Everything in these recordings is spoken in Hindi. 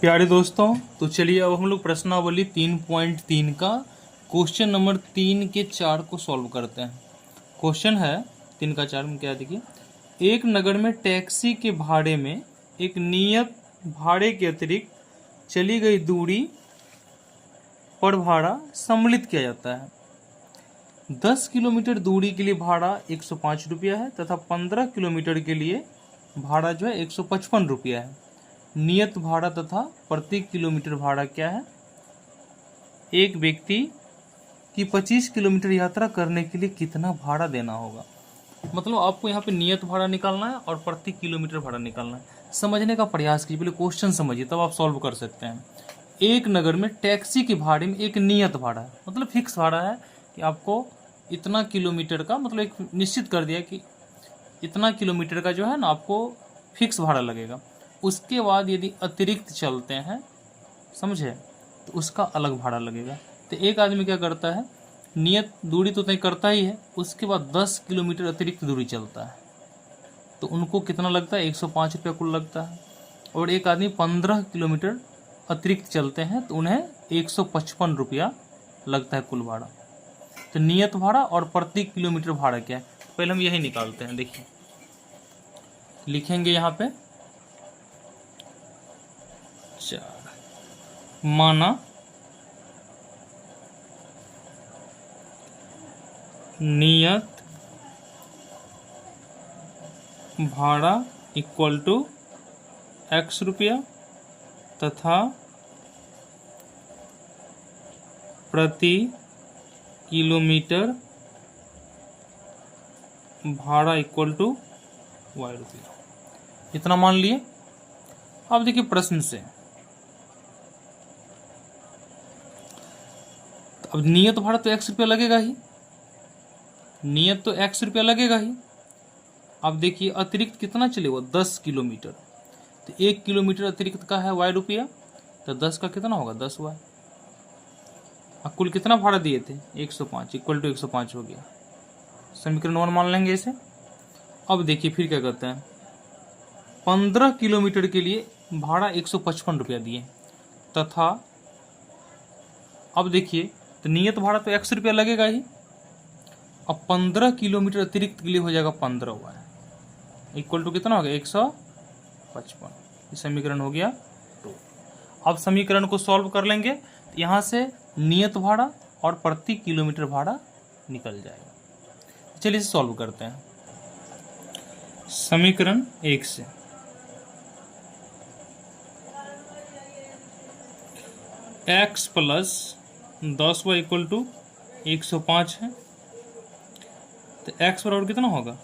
प्यारे दोस्तों, तो चलिए अब हम लोग प्रश्नावली 3.3 का क्वेश्चन नंबर 3 के 4 को सॉल्व करते हैं। क्वेश्चन है 3 का 4 में क्या देखिए, एक नगर में टैक्सी के भाड़े में एक नियत भाड़े के अतिरिक्त चली गई दूरी पर भाड़ा सम्मिलित किया जाता है। 10 किलोमीटर दूरी के लिए भाड़ा 105 रुपया है तथा 15 किलोमीटर के लिए भाड़ा जो है 155 रुपया है। नियत भाड़ा तथा प्रति किलोमीटर भाड़ा क्या है? एक व्यक्ति की 25 किलोमीटर यात्रा करने के लिए कितना भाड़ा देना होगा? मतलब आपको यहाँ पे नियत भाड़ा निकालना है और प्रति किलोमीटर भाड़ा निकालना है। समझने का प्रयास कीजिए, पहले क्वेश्चन समझिए तब आप सॉल्व कर सकते हैं। एक नगर में टैक्सी के भाड़े में एक नियत भाड़ा है, मतलब फिक्स भाड़ा है कि आपको इतना किलोमीटर का, मतलब एक निश्चित कर दिया कि इतना किलोमीटर का जो है ना आपको फिक्स भाड़ा लगेगा। उसके बाद यदि अतिरिक्त चलते हैं, समझे, तो उसका अलग भाड़ा लगेगा। तो एक आदमी क्या करता है, नियत दूरी तो तय करता ही है, उसके बाद 10 किलोमीटर अतिरिक्त दूरी चलता है, तो उनको कितना लगता है? 105 रुपया कुल लगता है। और एक आदमी 15 किलोमीटर अतिरिक्त चलते हैं तो उन्हें 155 रुपया लगता है कुल भाड़ा। तो नियत भाड़ा और प्रति किलोमीटर भाड़ा क्या है, पहले हम यही निकालते हैं। देखिए, लिखेंगे यहाँ पे 4 माना नियत भाड़ा इक्वल टू x रुपया तथा प्रति किलोमीटर भाड़ा इक्वल टू y रुपया, इतना मान लिए। अब देखिए प्रश्न से, अब नियत भाड़ा तो x रुपया लगेगा ही, नियत तो x रुपया लगेगा ही। अब देखिए अतिरिक्त कितना चलेगा? 10 किलोमीटर, तो 1 किलोमीटर अतिरिक्त का है y रुपया, तो 10 का कितना होगा? 10y। अब कुल कितना भाड़ा दिए थे? 105 इक्वल टू 105 हो गया। समीकरण 1 मान लेंगे इसे। अब देखिए फिर क्या करते हैं, 15 किलोमीटर के लिए भाड़ा 155 रुपया दिए तथा, अब देखिए तो नियत भाड़ा तो x रुपया लगेगा ही, अब 15 किलोमीटर अतिरिक्त के लिए हो जाएगा 15 हुआ है, इक्वल टू कितना हो गया? 155। ये समीकरण हो गया 2। अब समीकरण को सॉल्व कर लेंगे तो यहाँ से नियत भाड़ा और प्रति किलोमीटर भाड़ा निकल जाएगा। चलिए इसे सॉल्व करते हैं। समीकरण 1 से x plus 10y equal to 105 है, तो x बराबर कितना होगा?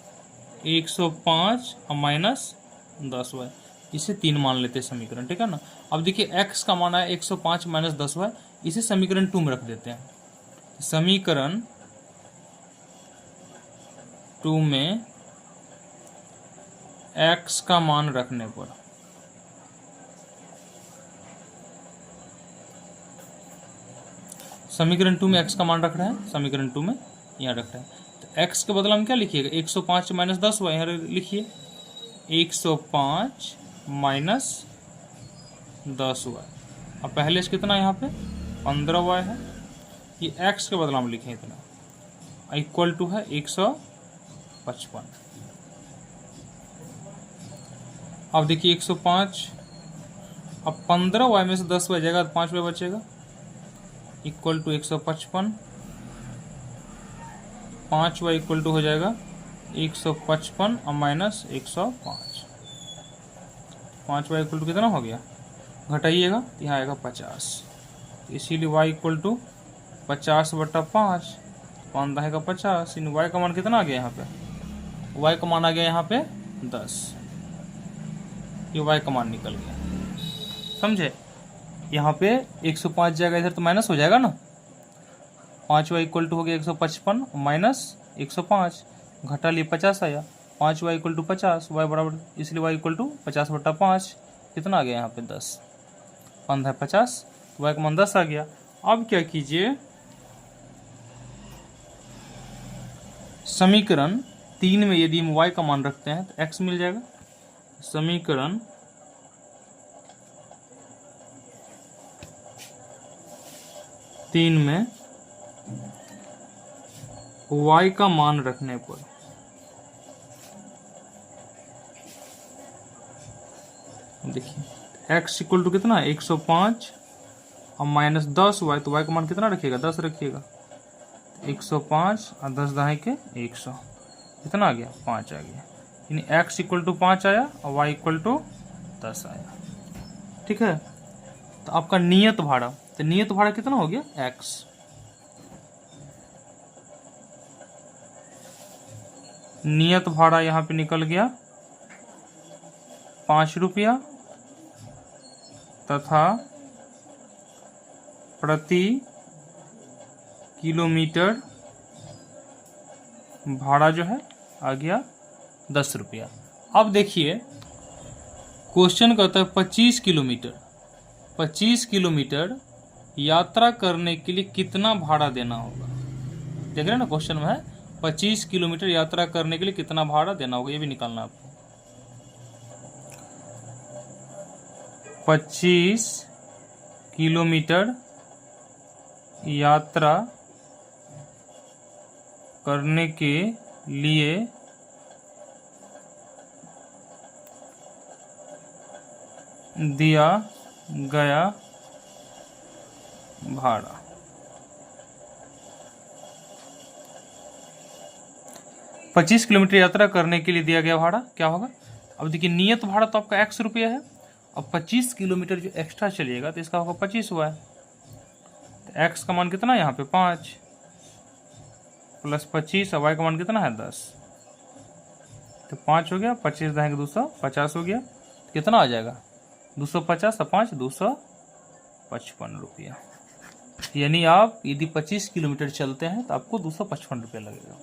105 और माइनस 10y, इसे 3 मान लेते हैं समीकरण, ठीक है ना। अब देखिए x का मान है 105 माइनस 10y, इसे समीकरण 2 में रख देते हैं। समीकरण 2 में x का मान रखने पर समीकरण 2 में x का मान रख रहा है, समीकरण 2 में यहाँ रख रहा है, तो x के बदला में क्या लिखिएगा? 105 माइनस 10y, यहाँ लिखिए 105 माइनस 10y। अब पहले से कितना यहाँ पे 15y है, ये x के बदला में लिखें इतना, इक्वल टू है 155। अब देखिए 105, अब 15y में से 10y जाएगा तो 5y बचेगा, equal to 155। 5y equal to हो जाएगा 155 और माइनस 105। 5y इक्वल टू कितना हो गया? घटाइएगा तो यहाँ आएगा 50, इसीलिए y इक्वल टू 50/5, 5 रहेगा 50। इन y का मान कितना आ गया यहाँ पे? y का मान आ गया यहाँ पे 10, ये y का मान निकल गया, समझे। यहाँ पे 105 जाएगा इधर तो माइनस हो जाएगा ना, 5y इक्वल टू हो गया 155 माइनस 105, घटा लिए 50 आया, 5y इक्वल टू 50, y बराबर, इसलिए y इक्वल टू 50/5, कितना आ गया यहाँ पे 10, 5 है 50, तो y का मान 10 आ गया। अब क्या कीजिए, समीकरण 3 में यदि हम y का मान रखते हैं तो x मिल जाएगा। समीकरण 3 में y का मान रखने पर देखिए x इक्वल टू कितना है 105 और माइनस 10 y, तो y का मान कितना रखिएगा 10 रखिएगा। 105 और 10 दाएं के 100, कितना आ गया 5 आ गया, यानी x इक्वल टू 5 आया और y इक्वल टू 10 आया। ठीक है, तो आपका नियत भाड़ा, तो नियत भाड़ा कितना हो गया x, नियत भाड़ा यहाँ पे निकल गया 5 रुपया तथा प्रति किलोमीटर भाड़ा जो है आ गया 10 रुपया। अब देखिए क्वेश्चन कहता है 25 किलोमीटर यात्रा करने के लिए कितना भाड़ा देना होगा। देख रहे हैं ना, क्वेश्चन में है 25 किलोमीटर यात्रा करने के लिए कितना भाड़ा देना होगा, ये भी निकालना आपको। 25 किलोमीटर यात्रा करने के लिए दिया गया भाड़ा। पच्चीस किलोमीटर यात्रा करने के लिए दिया गया भाड़ा क्या होगा। अब देखिए नियत भाड़ा तो आपका x रुपया है, अब 25 किलोमीटर जो एक्स्ट्रा चलिएगा तो इसका होगा 25 हुआ है, तो x का मान कितना है यहाँ पे 5 प्लस 25 और y का मान कितना है 10, तो 5 हो गया, 25 दाएंगे 250 हो गया, कितना आ जाएगा 250 और 5 255 रुपया। यानी आप यदि 25 किलोमीटर चलते हैं तो आपको 255 रुपया लगेगा।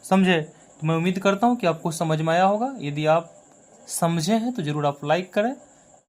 समझे? तो मैं उम्मीद करता हूँ कि आपको समझ में आया होगा। यदि आप समझे हैं तो ज़रूर आप लाइक करें